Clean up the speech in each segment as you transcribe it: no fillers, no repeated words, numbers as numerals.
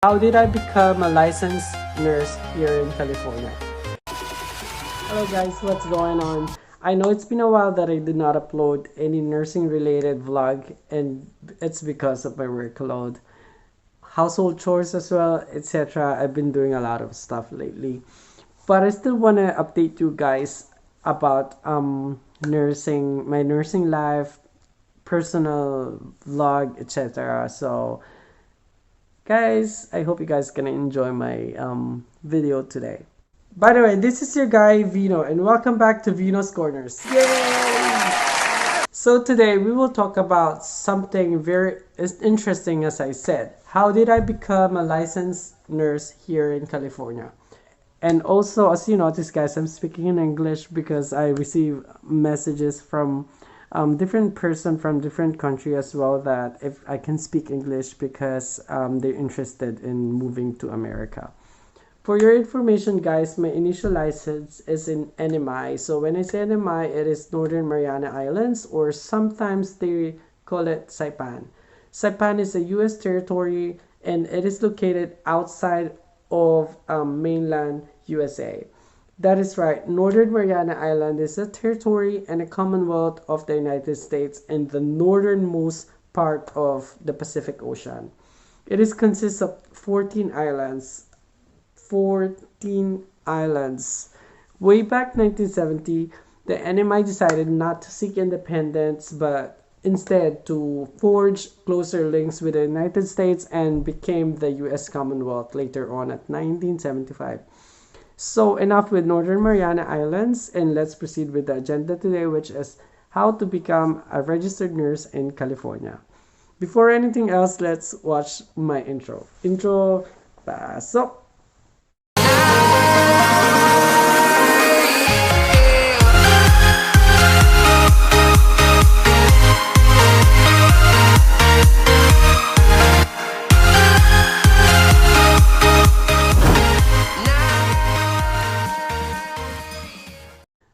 How did I become a licensed nurse here in California? Hello guys, what's going on? I know it's been a while that I did not upload any nursing related vlog, and it's because of my workload, household chores as well, etc. I've been doing a lot of stuff lately, but I still want to update you guys about nursing, my nursing life, personal vlog, etc. So guys, I hope you guys gonna enjoy my video today. By the way, this is your guy Vino, and welcome back to Vinos Corners. Yay! So today we will talk about something very interesting, as I said. How did I become a licensed nurse here in California? And also, as you notice, guys, I'm speaking in English because I receive messages from different person from different country as well, that if I can speak English because they're interested in moving to America. For your information, guys, my initial license is in NMI. So when I say NMI, it is Northern Mariana Islands, or sometimes they call it Saipan. Saipan is a U.S. territory, and it is located outside of mainland USA. That is right. Northern Mariana Island is a territory and a commonwealth of the United States in the northernmost part of the Pacific Ocean. It is consists of 14 islands. 14 islands. Way back 1970, the NMI decided not to seek independence, but instead to forge closer links with the United States and became the U.S. Commonwealth later on at 1975. So enough with Northern Mariana Islands, and let's proceed with the agenda today, which is how to become a registered nurse in California. Before anything else, let's watch my intro. Intro, paso!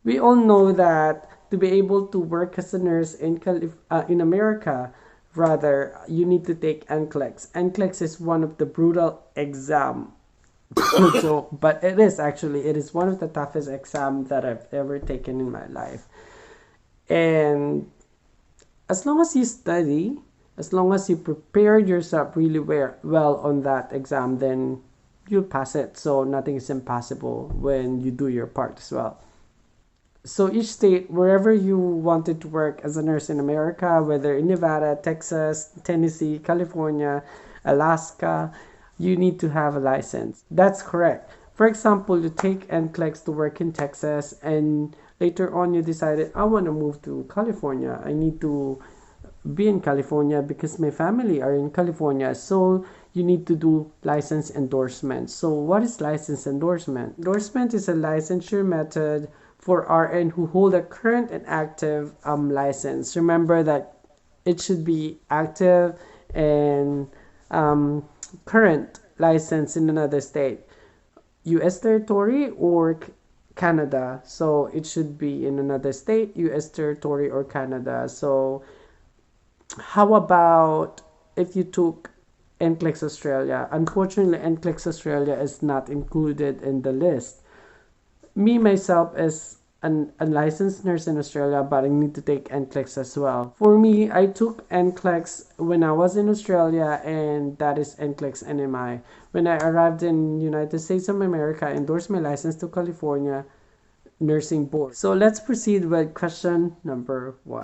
We all know that to be able to work as a nurse in America, rather, you need to take NCLEX. NCLEX is one of the brutal exam. So, but it is one of the toughest exams that I've ever taken in my life. And as long as you study, as long as you prepare yourself really well on that exam, then you'll pass it. So nothing is impossible when you do your part as well. So each state, wherever you wanted to work as a nurse in America, whether in Nevada, Texas, Tennessee, California, Alaska, you need to have a license. That's correct. For example, you take NCLEX to work in Texas, and later on you decided, I want to move to California. I need to be in California because my family are in California. So you need to do license endorsement. So what is license endorsement? Endorsement is a licensure method for RN who hold a current and active license. Remember that it should be active and current license in another state, U.S. territory or Canada. So it should be in another state, U.S. territory or Canada. So how about if you took NCLEX Australia? Unfortunately, NCLEX Australia is not included in the list. Me myself as a licensed nurse in Australia, but I need to take NCLEX as well. For me, I took NCLEX when I was in Australia, and that is NCLEX NMI. When I arrived in United States of America, I endorsed my license to California Nursing Board. So let's proceed with question number 1.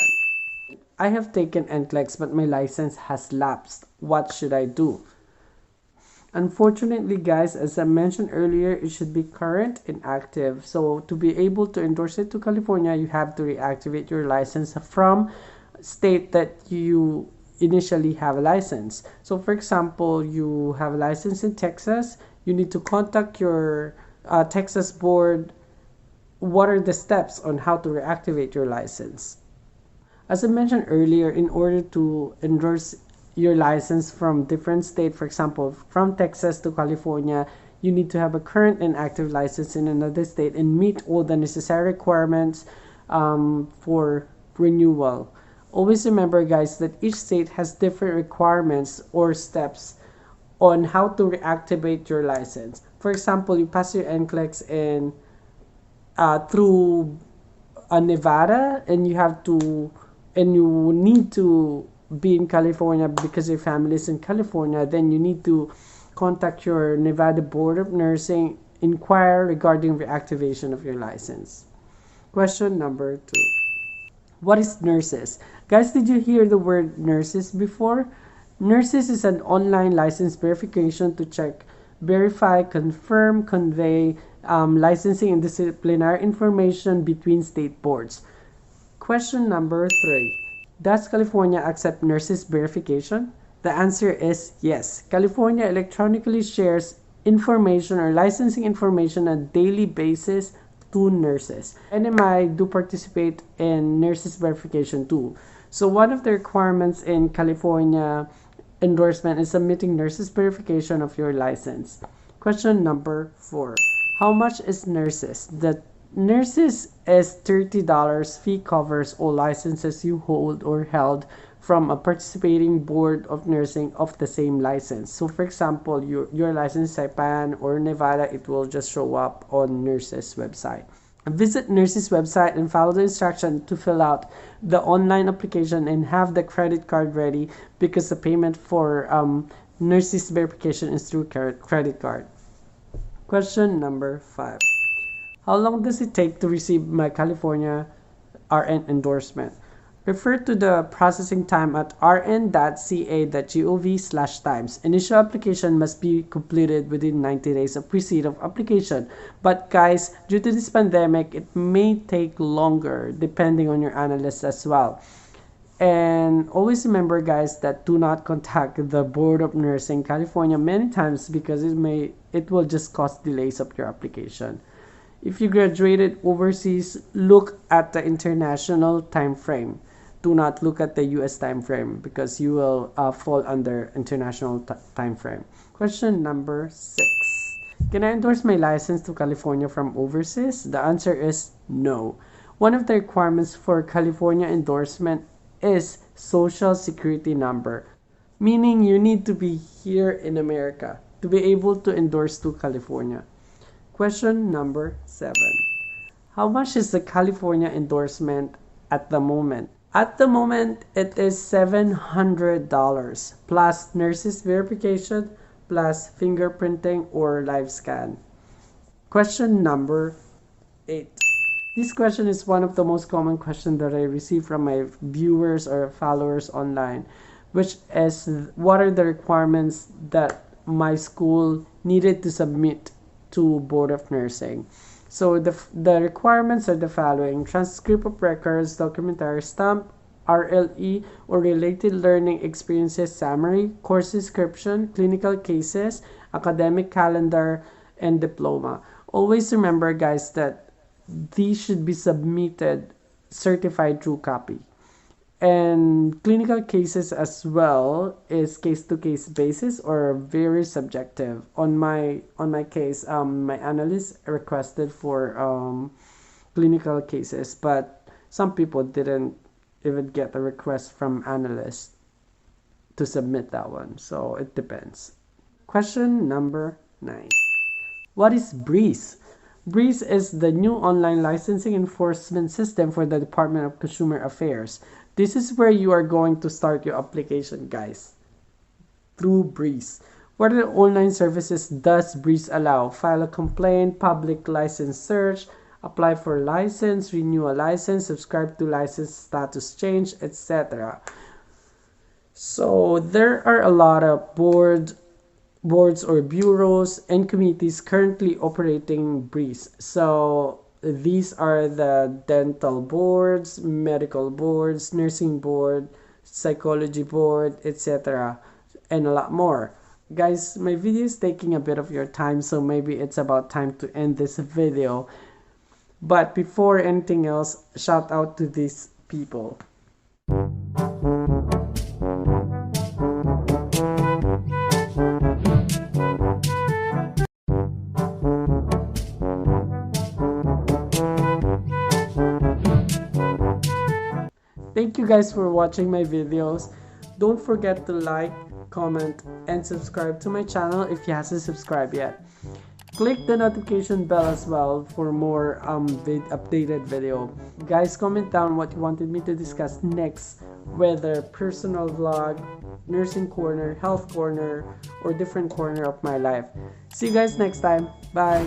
I have taken NCLEX, but my license has lapsed. What should I do? Unfortunately, guys, as I mentioned earlier, it should be current and active. So to be able to endorse it to California, you have to reactivate your license from state that you initially have a license. So for example, you have a license in Texas, you need to contact your Texas board. What are the steps on how to reactivate your license? As I mentioned earlier, in order to endorse your license from different state, for example, from Texas to California, you need to have a current and active license in another state and meet all the necessary requirements for renewal. Always remember, guys, that each state has different requirements or steps on how to reactivate your license. For example, you pass your NCLEX in through Nevada, and you need to be in California because your family is in California. Then you need to contact your Nevada Board of Nursing, inquire regarding reactivation of your license. Question number 2. What is Nursys? Guys, did you hear the word Nursys before? Nursys is an online license verification to check, verify, confirm, convey licensing and disciplinary information between state boards. Question number 3. Does California accept Nursys verification? The answer is yes. California electronically shares information or licensing information on a daily basis to nurses. NMI do participate in Nursys verification too. So one of the requirements in California endorsement is submitting Nursys verification of your license. Question number 4. How much is Nursys? The Nursys is $30. Fee covers all licenses you hold or held from a participating board of nursing of the same license. So for example, your license Saipan or Nevada, it will just show up on Nursys website. Visit Nursys website and follow the instruction to fill out the online application and have the credit card ready, because the payment for Nursys verification is through credit card. Question number 5. How long does it take to receive my California RN endorsement? Refer to the processing time at rn.ca.gov/times. Initial application must be completed within 90 days of receipt of application. But guys, due to this pandemic, it may take longer depending on your analyst as well. And always remember, guys, that do not contact the Board of Nursing California many times, because it will just cause delays of your application. If you graduated overseas, look at the international time frame. Do not look at the US time frame, because you will fall under international time frame. Question number 6. Can I endorse my license to California from overseas? The answer is no. One of the requirements for California endorsement is Social Security number, meaning you need to be here in America to be able to endorse to California. Question number 7. How much is the California endorsement at the moment? At the moment, it is $700 plus Nursys verification plus fingerprinting or live scan. Question number 8. This question is one of the most common questions that I receive from my viewers or followers online, which is, what are the requirements that my school needed to submit to Board of Nursing? So the requirements are the following: transcript of records, documentary stamp, RLE or related learning experiences summary, course description, clinical cases, academic calendar, and diploma. Always remember, guys, that these should be submitted certified true copy. And clinical cases as well is case-to-case basis or very subjective. On my case, my analyst requested for clinical cases, but some people didn't even get a request from analyst to submit that one. So it depends. Question number 9. What is Breeze? Breeze is the new online licensing enforcement system for the Department of Consumer Affairs. This is where you are going to start your application, guys, through Breeze. What are the online services does Breeze allow? File a complaint, public license search, apply for license, renew a license, subscribe to license status change, etc. So there are a lot of boards or bureaus and committees currently operating Breeze. So these are the dental boards, medical boards, nursing board, psychology board, etc. and a lot more. Guys, my video is taking a bit of your time, so maybe it's about time to end this video. But before anything else, shout out to these people. Thank you guys for watching my videos. Don't forget to like, comment, and subscribe to my channel if you haven't subscribed yet. Click the notification bell as well for more updated video. Guys, comment down what you wanted me to discuss next, whether personal vlog, nursing corner, health corner, or different corner of my life. See you guys next time. Bye.